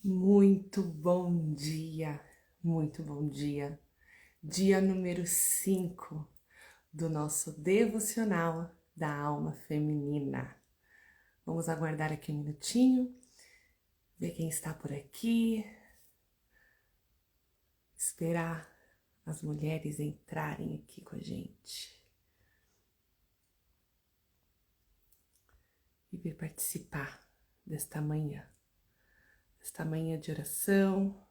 Muito bom dia, muito bom dia. Dia número 5 do nosso devocional da alma feminina. Vamos aguardar aqui um minutinho, ver quem está por aqui, esperar as mulheres entrarem aqui com a gente e vir participar desta manhã de oração.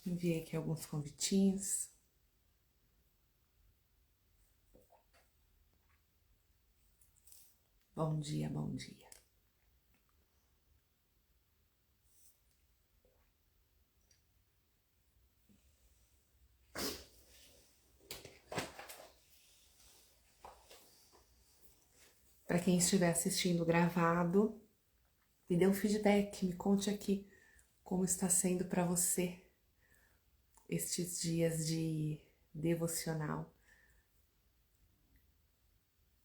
Enviei aqui alguns convitinhos. Bom dia, bom dia. Para quem estiver assistindo gravado, me dê um feedback, me conte aqui como está sendo para você estes dias de devocional.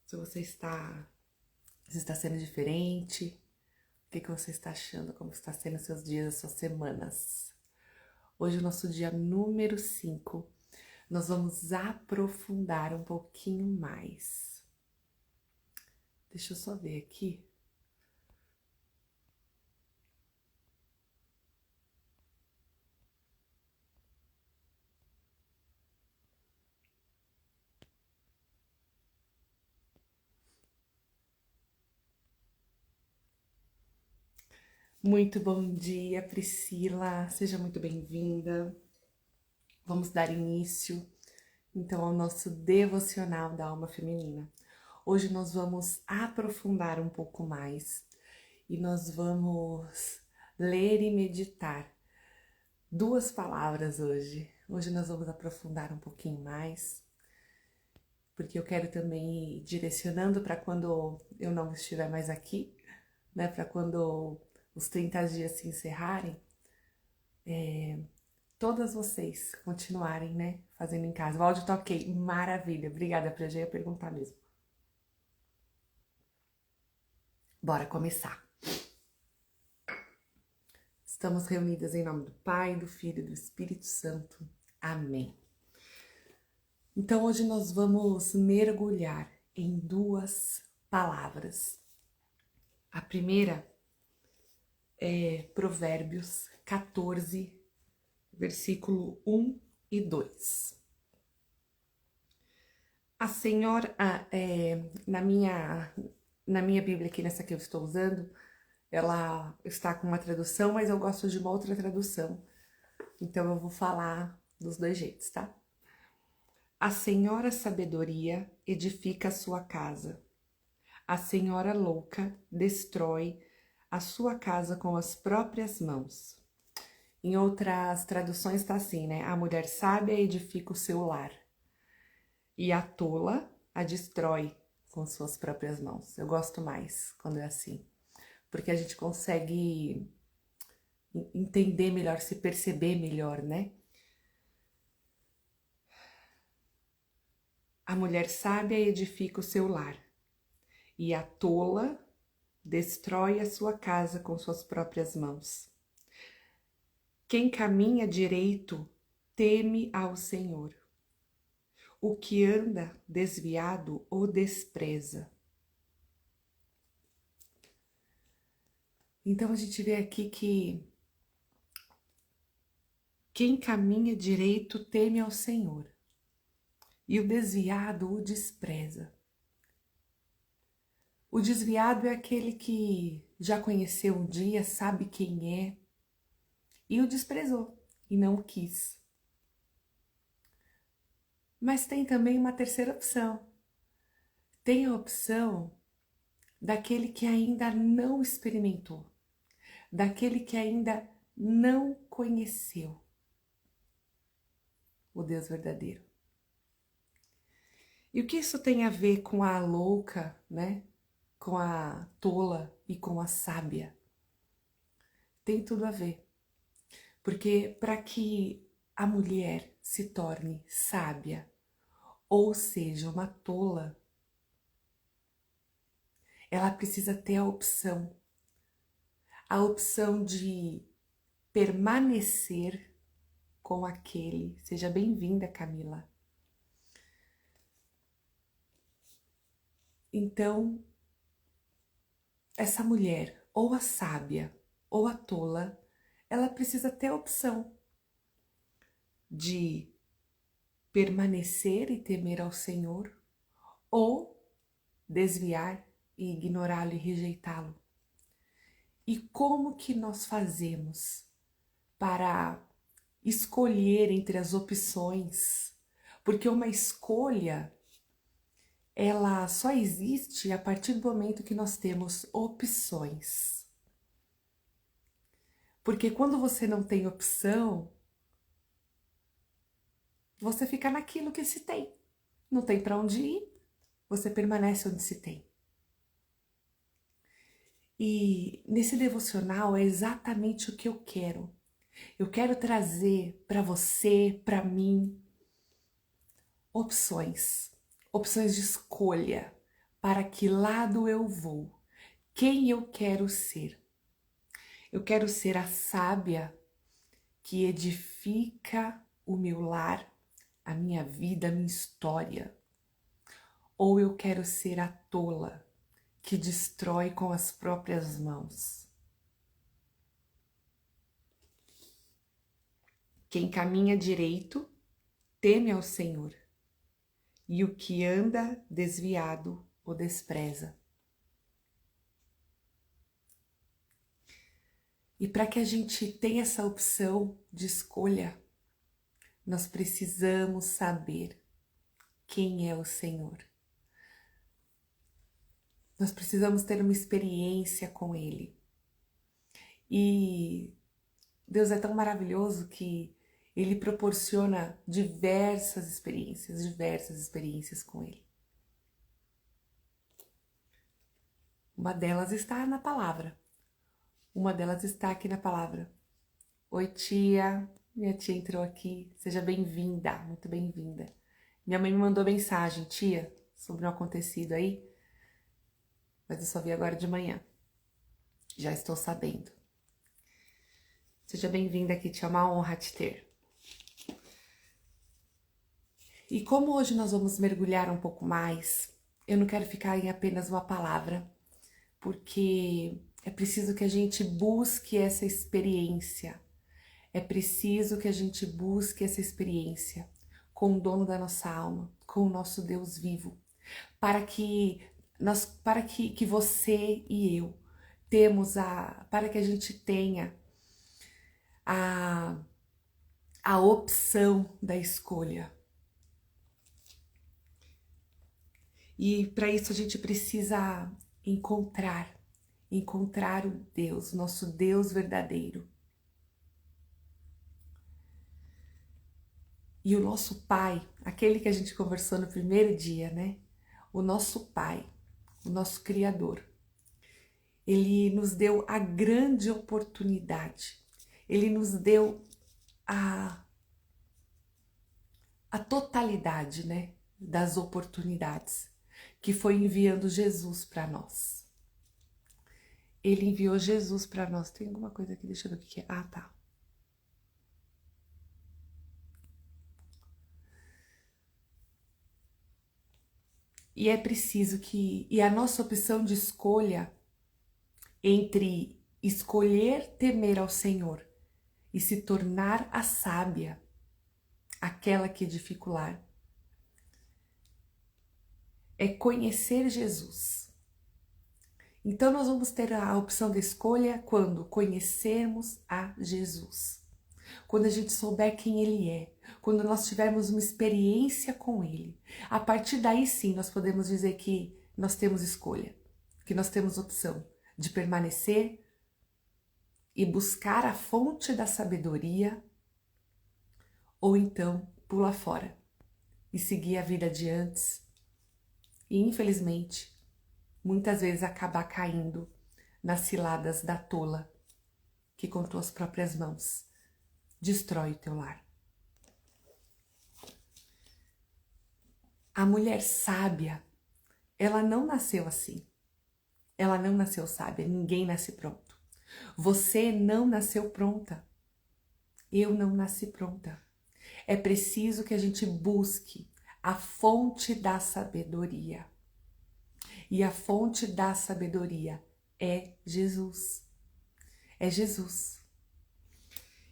Se está sendo diferente, o que você está achando, como está sendo seus dias, suas semanas. Hoje é o nosso dia número 5, nós vamos aprofundar um pouquinho mais. Deixa eu só ver aqui. Muito bom dia, Priscila, seja muito bem-vinda. Vamos dar início, então, ao nosso devocional da alma feminina. Hoje nós vamos aprofundar um pouco mais e nós vamos ler e meditar duas palavras hoje. Hoje nós vamos aprofundar um pouquinho mais, porque eu quero também ir direcionando para quando eu não estiver mais aqui, né? Para quando os 30 dias se encerrarem, todas vocês continuarem, né? Fazendo em casa. O áudio tá ok, maravilha. Obrigada, pra já ia perguntar mesmo. Bora começar. Estamos reunidas em nome do Pai, do Filho e do Espírito Santo. Amém. Então hoje nós vamos mergulhar em duas palavras. A primeira é Provérbios 14, versículo 1 e 2. A senhora, na minha Bíblia aqui, nessa que eu estou usando, ela está com uma tradução, mas eu gosto de uma outra tradução. Então eu vou falar dos dois jeitos, tá? A senhora sabedoria edifica a sua casa. A senhora louca destrói a sua casa com as próprias mãos. Em outras traduções está assim, né? A mulher sábia edifica o seu lar e a tola a destrói com suas próprias mãos. Eu gosto mais quando é assim, porque a gente consegue entender melhor, se perceber melhor, né? A mulher sábia edifica o seu lar e a tola destrói a sua casa com suas próprias mãos. Quem caminha direito teme ao Senhor. O que anda desviado o despreza. Então a gente vê aqui que quem caminha direito teme ao Senhor e o desviado o despreza. O desviado é aquele que já conheceu um dia, sabe quem é e o desprezou e não o quis. Mas tem também uma terceira opção. Tem a opção daquele que ainda não experimentou, daquele que ainda não conheceu o Deus verdadeiro. E o que isso tem a ver com a louca, né? Com a tola e com a sábia? Tem tudo a ver. Porque para que a mulher se torne sábia, ou seja, uma tola, ela precisa ter a opção de permanecer com aquele. Seja bem-vinda, Camila. Então, essa mulher, ou a sábia, ou a tola, ela precisa ter a opção de permanecer e temer ao Senhor, ou desviar e ignorá-lo e rejeitá-lo. E como que nós fazemos para escolher entre as opções? Porque uma escolha, ela só existe a partir do momento que nós temos opções. Porque quando você não tem opção, você fica naquilo que se tem. Não tem para onde ir, você permanece onde se tem. E nesse devocional é exatamente o que eu quero. Eu quero trazer para você, para mim, opções de escolha, para que lado eu vou, quem eu quero ser. Eu quero ser a sábia que edifica o meu lar, a minha vida, a minha história. Ou eu quero ser a tola que destrói com as próprias mãos. Quem caminha direito teme ao Senhor, e o que anda desviado o despreza. E para que a gente tenha essa opção de escolha, nós precisamos saber quem é o Senhor. Nós precisamos ter uma experiência com Ele. E Deus é tão maravilhoso que Ele proporciona diversas experiências com Ele. Uma delas está na palavra. Uma delas está aqui na palavra. Oi, tia. Minha tia entrou aqui. Seja bem-vinda, muito bem-vinda. Minha mãe me mandou mensagem, tia, sobre o acontecido aí. Mas eu só vi agora de manhã. Já estou sabendo. Seja bem-vinda aqui, tia. É uma honra te ter. E como hoje nós vamos mergulhar um pouco mais, eu não quero ficar em apenas uma palavra, porque é preciso que a gente busque essa experiência. É preciso que a gente busque essa experiência com o dono da nossa alma, com o nosso Deus vivo, para que você e eu para que a gente tenha a opção da escolha. E para isso a gente precisa encontrar o Deus, nosso Deus verdadeiro. E o nosso Pai, aquele que a gente conversou no primeiro dia, né? O nosso Pai, o nosso Criador, Ele nos deu a grande oportunidade, Ele nos deu a totalidade, né? Das oportunidades, que foi enviando Jesus para nós. Ele enviou Jesus para nós. Tem alguma coisa aqui, deixa eu ver o que é. Ah, tá. E é preciso e a nossa opção de escolha entre escolher temer ao Senhor e se tornar a sábia, aquela que edifica o lar, é conhecer Jesus. Então nós vamos ter a opção de escolha quando conhecermos a Jesus. Quando a gente souber quem Ele é, quando nós tivermos uma experiência com Ele, a partir daí sim nós podemos dizer que nós temos escolha, que nós temos opção de permanecer e buscar a fonte da sabedoria, ou então pular fora e seguir a vida adiante e infelizmente muitas vezes acabar caindo nas ciladas da tola que com tuas próprias mãos destrói o teu lar. A mulher sábia, ela não nasceu assim. Ela não nasceu sábia, ninguém nasce pronto. Você não nasceu pronta. Eu não nasci pronta. É preciso que a gente busque a fonte da sabedoria. E a fonte da sabedoria é Jesus. É Jesus.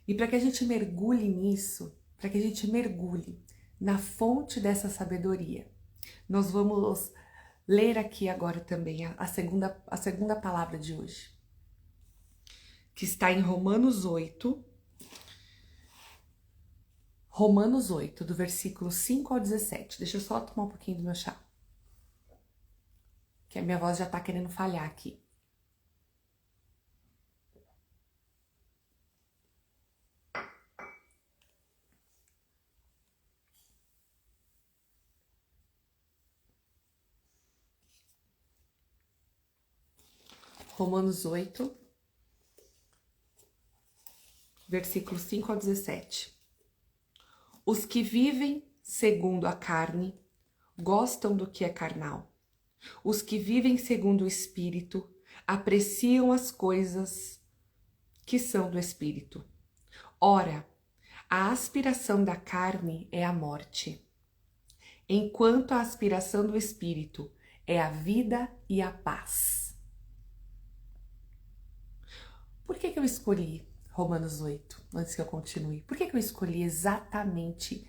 E para que a gente mergulhe nisso, para que a gente mergulhe na fonte dessa sabedoria, nós vamos ler aqui agora também a segunda palavra de hoje, que está em Romanos 8, do versículo 5 ao 17. Deixa eu só tomar um pouquinho do meu chá, que a minha voz já tá querendo falhar aqui. Romanos 8, versículos 5 ao 17. Os que vivem segundo a carne gostam do que é carnal. Os que vivem segundo o Espírito apreciam as coisas que são do Espírito. Ora, a aspiração da carne é a morte, enquanto a aspiração do Espírito é a vida e a paz. Por que eu escolhi Romanos 8, antes que eu continue? Por que eu escolhi exatamente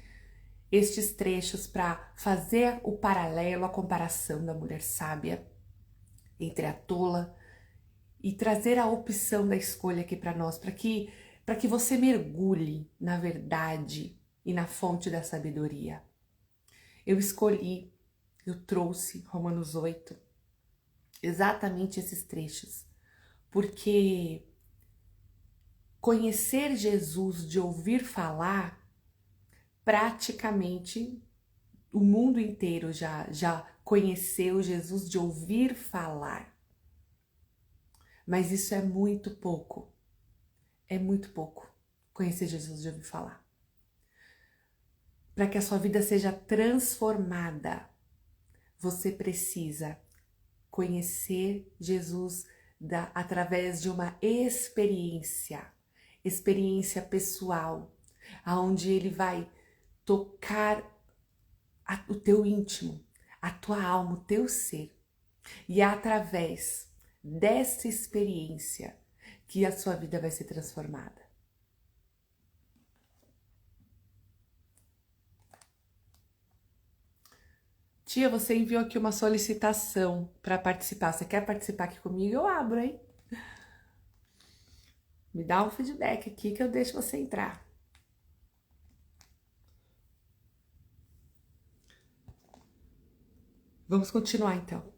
estes trechos para fazer o paralelo, a comparação da mulher sábia entre a tola e trazer a opção da escolha aqui para nós, para que você mergulhe na verdade e na fonte da sabedoria? Eu trouxe Romanos 8, exatamente esses trechos, porque conhecer Jesus de ouvir falar, praticamente o mundo inteiro já conheceu Jesus de ouvir falar. Mas isso é muito pouco. É muito pouco conhecer Jesus de ouvir falar. Para que a sua vida seja transformada, você precisa conhecer Jesus através de uma experiência pessoal, aonde ele vai tocar o teu íntimo, a tua alma, o teu ser. E é através dessa experiência que a sua vida vai ser transformada. Tia, você enviou aqui uma solicitação para participar. Você quer participar aqui comigo? Eu abro, hein? Me dá um feedback aqui que eu deixo você entrar. Vamos continuar então.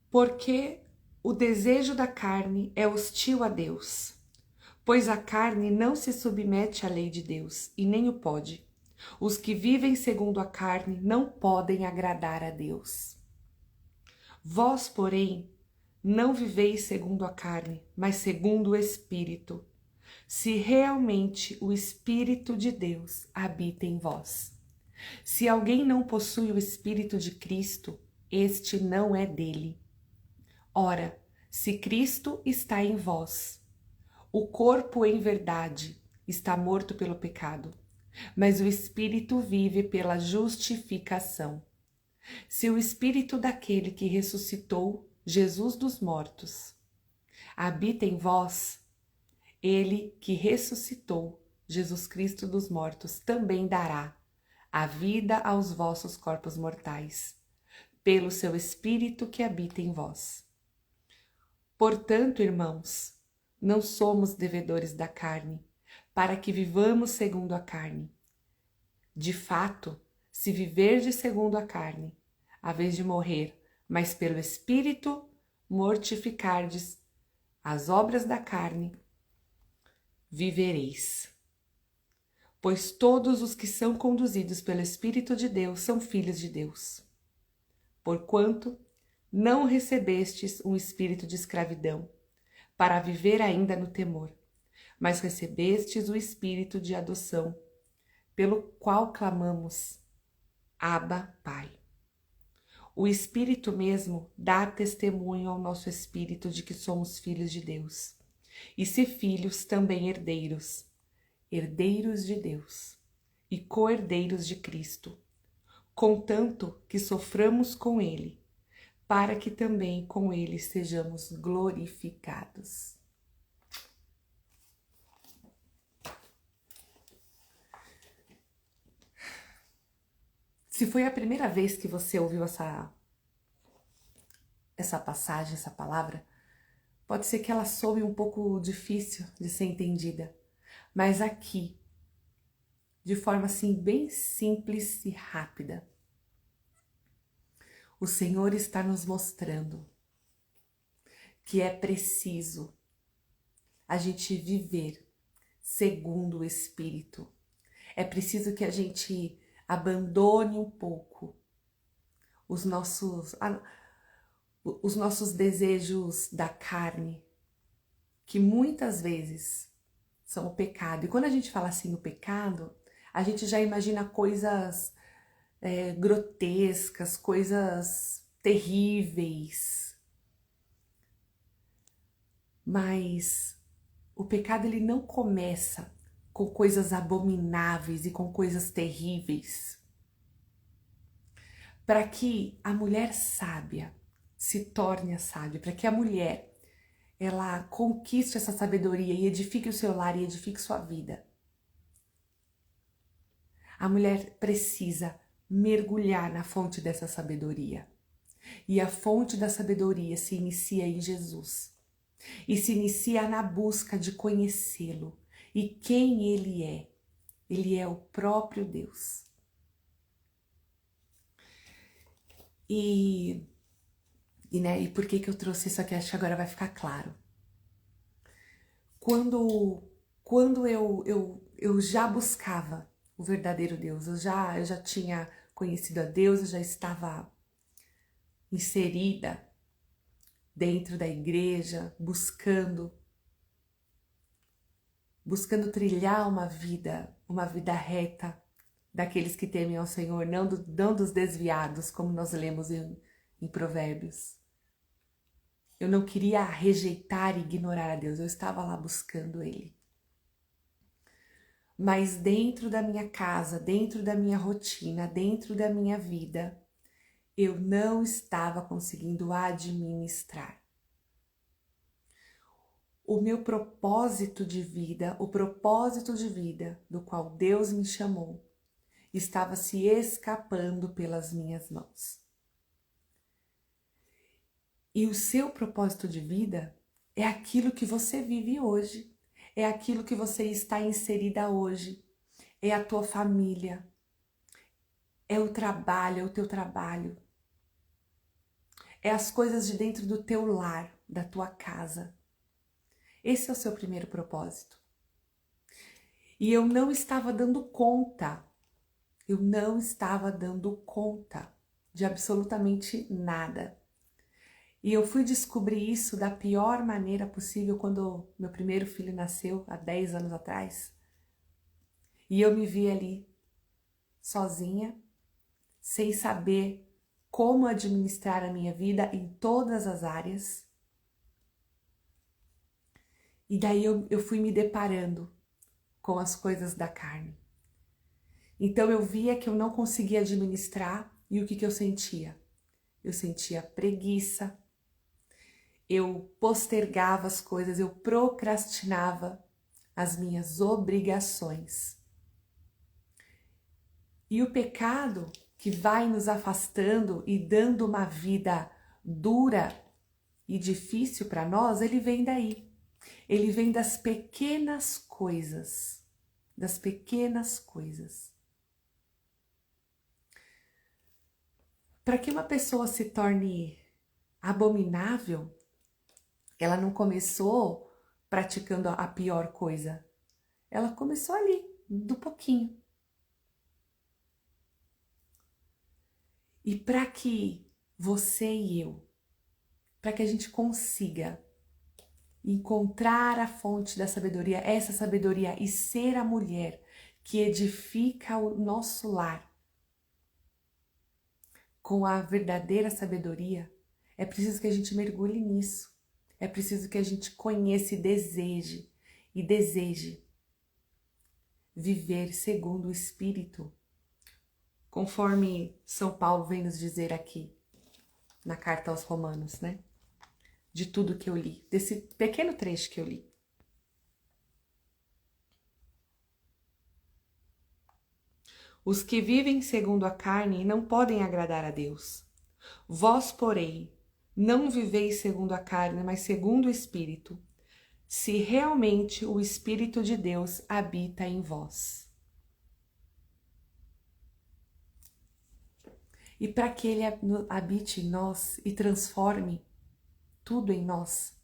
Porque o desejo da carne é hostil a Deus, pois a carne não se submete à lei de Deus e nem o pode. Os que vivem segundo a carne não podem agradar a Deus. Vós, porém, não viveis segundo a carne, mas segundo o Espírito, se realmente o Espírito de Deus habita em vós. Se alguém não possui o Espírito de Cristo, este não é dele. Ora, se Cristo está em vós, o corpo em verdade está morto pelo pecado, mas o Espírito vive pela justificação. Se o Espírito daquele que ressuscitou Jesus dos mortos habita em vós, ele que ressuscitou Jesus Cristo dos mortos também dará a vida aos vossos corpos mortais, pelo seu Espírito que habita em vós. Portanto, irmãos, não somos devedores da carne, para que vivamos segundo a carne. De fato, se viverdes segundo a carne, a vez de morrer, mas pelo Espírito mortificardes as obras da carne, vivereis. Pois todos os que são conduzidos pelo Espírito de Deus são filhos de Deus. Porquanto não recebestes um espírito de escravidão, para viver ainda no temor, mas recebestes o espírito de adoção, pelo qual clamamos: Abba, Pai. O Espírito mesmo dá testemunho ao nosso espírito de que somos filhos de Deus. E se filhos, também herdeiros, herdeiros de Deus e co-herdeiros de Cristo, contanto que soframos com Ele, para que também com Ele sejamos glorificados. Se foi a primeira vez que você ouviu essa passagem, essa palavra, pode ser que ela soe um pouco difícil de ser entendida, mas aqui, de forma assim bem simples e rápida, o Senhor está nos mostrando que é preciso a gente viver segundo o Espírito. É preciso que a gente abandone um pouco os nossos desejos da carne, que muitas vezes são o pecado. E quando a gente fala assim o pecado, a gente já imagina coisas grotescas, coisas terríveis. Mas o pecado ele não começa com coisas abomináveis e com coisas terríveis. Para que a mulher sábia se torne a sábia, para que a mulher ela conquiste essa sabedoria e edifique o seu lar e edifique sua vida, a mulher precisa mergulhar na fonte dessa sabedoria. E a fonte da sabedoria se inicia em Jesus. E se inicia na busca de conhecê-lo. E quem ele é? Ele é o próprio Deus. E por que eu trouxe isso aqui? Acho que agora vai ficar claro. Quando eu já buscava o verdadeiro Deus, eu já tinha conhecido a Deus, eu já estava inserida dentro da igreja, buscando trilhar uma vida reta daqueles que temem ao Senhor, não dos desviados, como nós lemos em Provérbios. Eu não queria rejeitar e ignorar a Deus, eu estava lá buscando Ele. Mas dentro da minha casa, dentro da minha rotina, dentro da minha vida, eu não estava conseguindo administrar. O meu propósito de vida, o propósito de vida do qual Deus me chamou, estava se escapando pelas minhas mãos. E o seu propósito de vida é aquilo que você vive hoje, é aquilo que você está inserida hoje, é a tua família, é o trabalho, é o teu trabalho, é as coisas de dentro do teu lar, da tua casa. Esse é o seu primeiro propósito. E eu não estava dando conta, de absolutamente nada. E eu fui descobrir isso da pior maneira possível quando meu primeiro filho nasceu, há 10 anos atrás. E eu me vi ali, sozinha, sem saber como administrar a minha vida em todas as áreas. E daí eu fui me deparando com as coisas da carne. Então eu via que eu não conseguia administrar e o que eu sentia? Eu sentia preguiça, eu postergava as coisas, eu procrastinava as minhas obrigações. E o pecado que vai nos afastando e dando uma vida dura e difícil para nós, ele vem daí. Ele vem das pequenas coisas, Para que uma pessoa se torne abominável, ela não começou praticando a pior coisa. Ela começou ali, do pouquinho. E para que você e eu, para que a gente consiga encontrar a fonte da sabedoria, essa sabedoria, e ser a mulher que edifica o nosso lar, com a verdadeira sabedoria, é preciso que a gente mergulhe nisso. É preciso que a gente conheça e deseje viver segundo o Espírito, conforme São Paulo vem nos dizer aqui na carta aos Romanos, né? De tudo que eu li, desse pequeno trecho que eu li. Os que vivem segundo a carne não podem agradar a Deus. Vós, porém, não viveis segundo a carne, mas segundo o Espírito, se realmente o Espírito de Deus habita em vós. E para que ele habite em nós e transforme tudo em nós,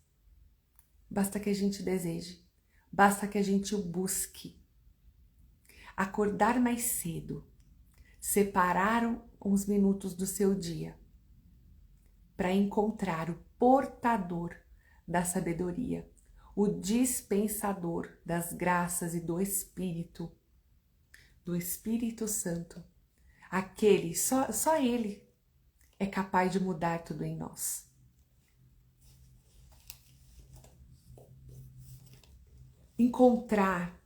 basta que a gente deseje, basta que a gente o busque. Acordar mais cedo, separar uns minutos do seu dia para encontrar o portador da sabedoria, o dispensador das graças e do Espírito Santo. Aquele, só ele é capaz de mudar tudo em nós. Encontrar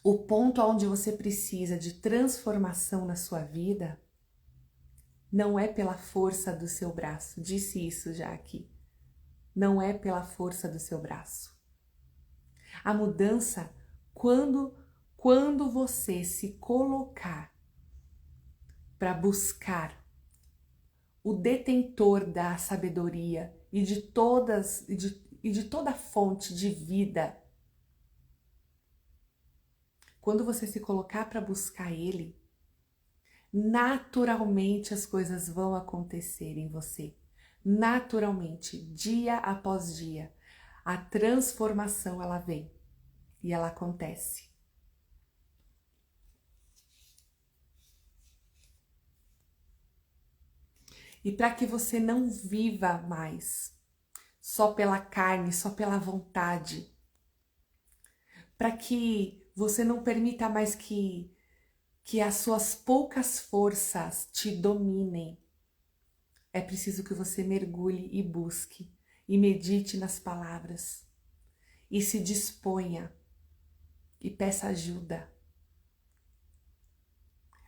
o ponto onde você precisa de transformação na sua vida não é pela força do seu braço. Disse isso já aqui. Não é pela força do seu braço. A mudança, quando você se colocar para buscar o detentor da sabedoria e de toda a fonte de vida, quando você se colocar para buscar ele, naturalmente as coisas vão acontecer em você. Naturalmente, dia após dia, a transformação ela vem e ela acontece. E para que você não viva mais só pela carne, só pela vontade, para que você não permita mais que as suas poucas forças te dominem, é preciso que você mergulhe e busque e medite nas palavras e se disponha e peça ajuda.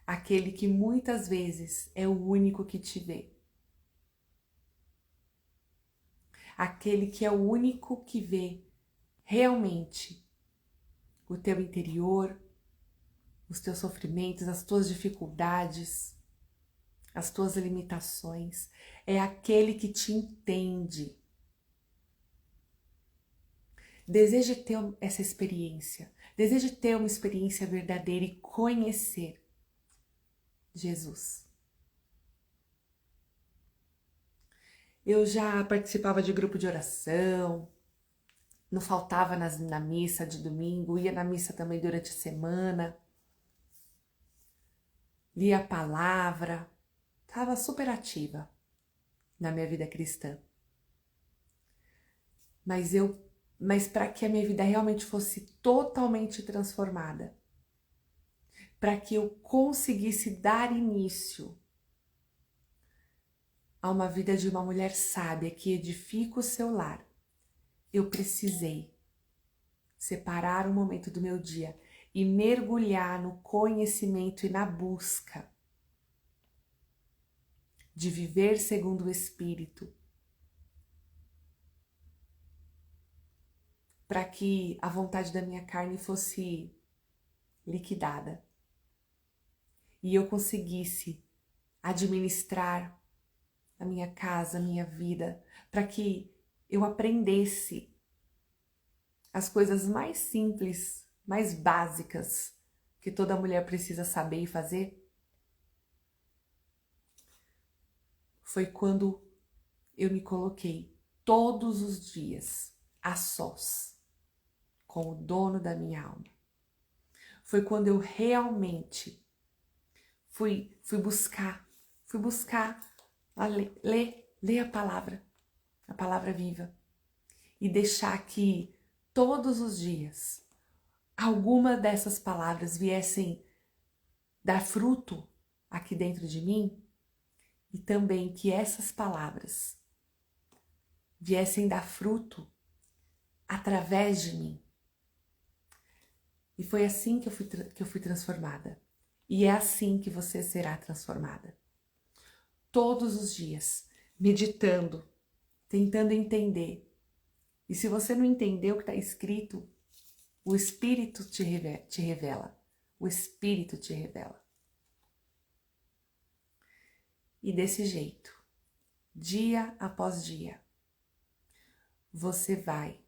Aquele que muitas vezes é o único que te vê. Aquele que é o único que vê realmente o teu interior, os teus sofrimentos, as tuas dificuldades, as tuas limitações. É aquele que te entende. Deseje ter essa experiência. Deseje ter uma experiência verdadeira e conhecer Jesus. Eu já participava de grupo de oração, não faltava na missa de domingo, ia na missa também durante a semana, lia a palavra, estava super ativa na minha vida cristã. Mas para que a minha vida realmente fosse totalmente transformada, para que eu conseguisse dar início a uma vida de uma mulher sábia que edifica o seu lar, eu precisei separar um momento do meu dia e mergulhar no conhecimento e na busca de viver segundo o Espírito, para que a vontade da minha carne fosse liquidada e eu conseguisse administrar a minha casa, a minha vida, para que eu aprendesse as coisas mais simples, mais básicas que toda mulher precisa saber e fazer. Foi quando eu me coloquei todos os dias a sós com o dono da minha alma. Foi quando eu realmente fui buscar ler a palavra viva e deixar que todos os dias alguma dessas palavras viessem dar fruto aqui dentro de mim e também que essas palavras viessem dar fruto através de mim. E foi assim que eu fui transformada. E é assim que você será transformada. Todos os dias, meditando, tentando entender. E se você não entender o que está escrito, o Espírito te revela. O Espírito te revela. E desse jeito, dia após dia, você vai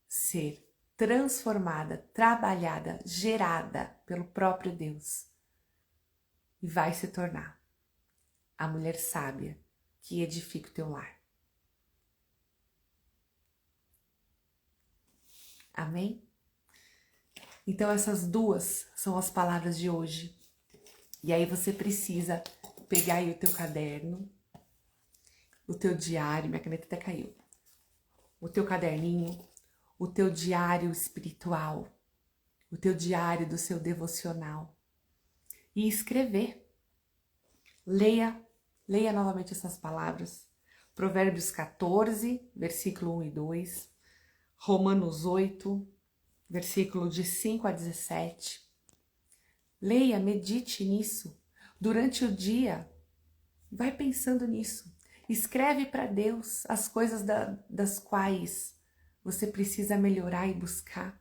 ser transformada, trabalhada, gerada pelo próprio Deus e vai se tornar a mulher sábia que edifica o teu lar. Amém? Então essas duas são as palavras de hoje. E aí você precisa pegar aí o teu caderno, o teu diário, minha caneta até caiu, o teu caderninho, o teu diário espiritual, o teu diário do seu devocional e escrever. Leia novamente essas palavras. Provérbios 14, versículo 1 e 2, Romanos 8, versículo de 5 a 17. Leia, medite nisso. Durante o dia, vai pensando nisso. Escreve para Deus as coisas das quais você precisa melhorar e buscar.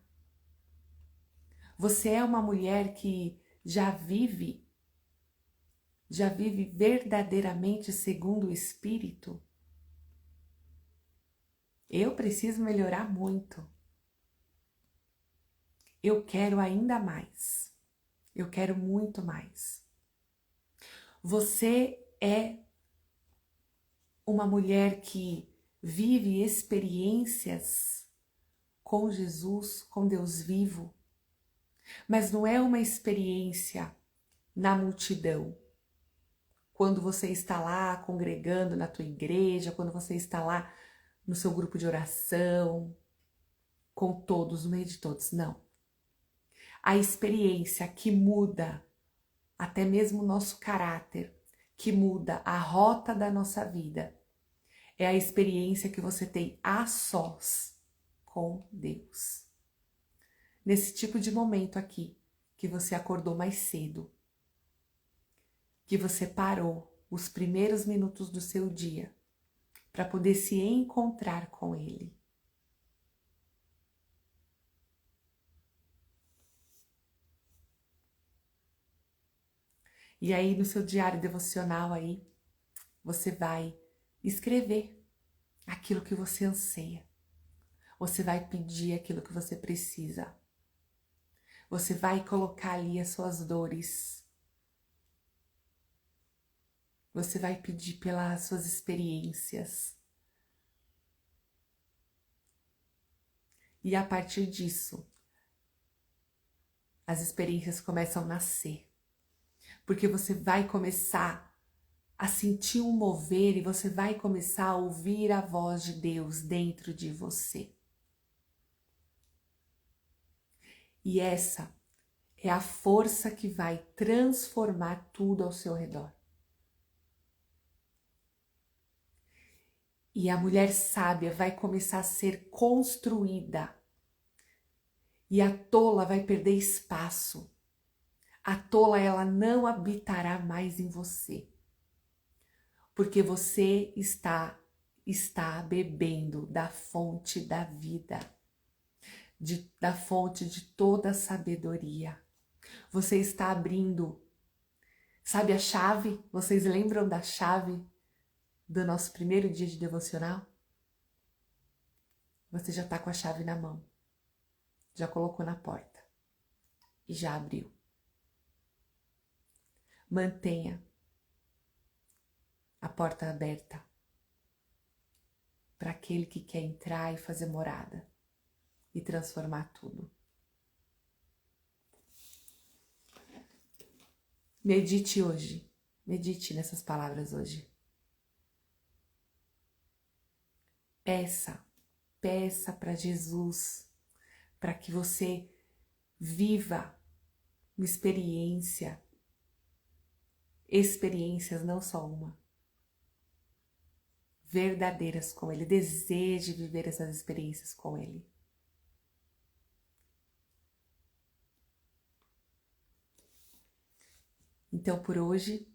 Você é uma mulher que já vive verdadeiramente segundo o Espírito? Eu preciso melhorar muito. Eu quero ainda mais. Eu quero muito mais. Você é uma mulher que vive experiências com Jesus, com Deus vivo, mas não é uma experiência na multidão. Quando você está lá congregando na tua igreja, quando você está lá no seu grupo de oração, com todos, no meio de todos, não. A experiência que muda até mesmo o nosso caráter, que muda a rota da nossa vida, é a experiência que você tem a sós com Deus. Nesse tipo de momento aqui, que você acordou mais cedo, que você parou os primeiros minutos do seu dia para poder se encontrar com Ele. E aí no seu diário devocional aí, você vai escrever aquilo que você anseia. Você vai pedir aquilo que você precisa. Você vai colocar ali as suas dores. Você vai pedir pelas suas experiências. E a partir disso, as experiências começam a nascer. Porque você vai começar a sentir um mover e você vai começar a ouvir a voz de Deus dentro de você. E essa é a força que vai transformar tudo ao seu redor. E a mulher sábia vai começar a ser construída. E a tola vai perder espaço. A tola, ela não habitará mais em você. Porque você está bebendo da fonte da vida. Da fonte de toda a sabedoria. Você está abrindo, sabe a chave? Vocês lembram da chave do nosso primeiro dia de devocional? Você já está com a chave na mão, já colocou na porta e já abriu. Mantenha a porta aberta para aquele que quer entrar e fazer morada e transformar tudo. Medite hoje, medite nessas palavras hoje. Peça para Jesus, para que você viva uma experiência experiências, não só uma. Verdadeiras com Ele. Deseje viver essas experiências com Ele. Então, por hoje,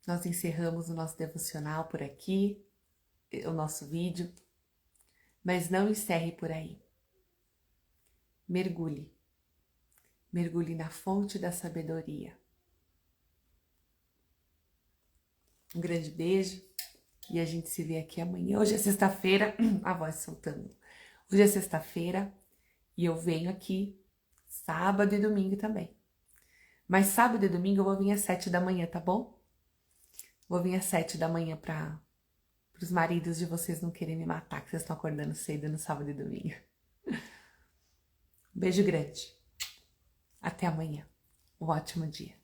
nós encerramos o nosso devocional por aqui, o nosso vídeo, mas não encerre por aí. Mergulhe. Mergulhe na fonte da sabedoria. Um grande beijo e a gente se vê aqui amanhã. Hoje é sexta-feira, a voz soltando. Hoje é sexta-feira e eu venho aqui sábado e domingo também. Mas sábado e domingo eu vou vir às 7 da manhã, tá bom? Vou vir às 7 da manhã para os maridos de vocês não querem me matar, que vocês estão acordando cedo no sábado e domingo. Beijo grande. Até amanhã. Um ótimo dia.